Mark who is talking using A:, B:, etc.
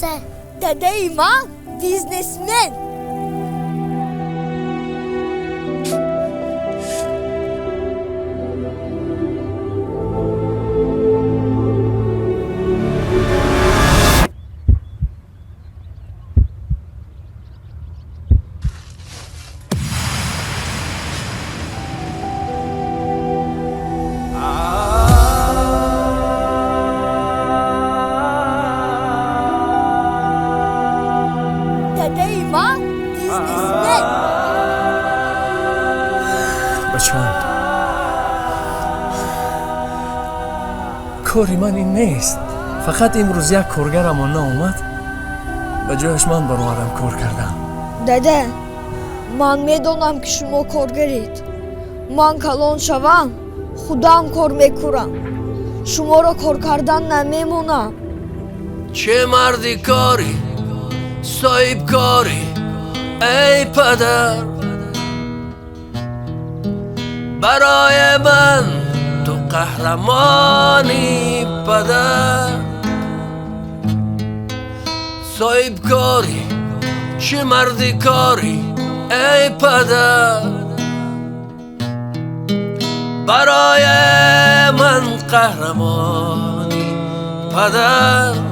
A: پسر؟
B: دادای من بیزنسمن. دادای من بیزنسمن.
C: بچه‌ها، کاری من این نیست. فقط امروز یک کارگرم اومد، به جایش من برادرم کار کردم.
B: داده من میدونم که شما کارگرید. من کلان شوم خودم کار میکنم. شما را کار کردن نمیمونم.
D: چه مردی کاری، صاحب کاری ای پدر. برای من تو قهرمانی پدر. صاحب کاری چه مردی کاری ای پدر. برای من قهرمانی پدر.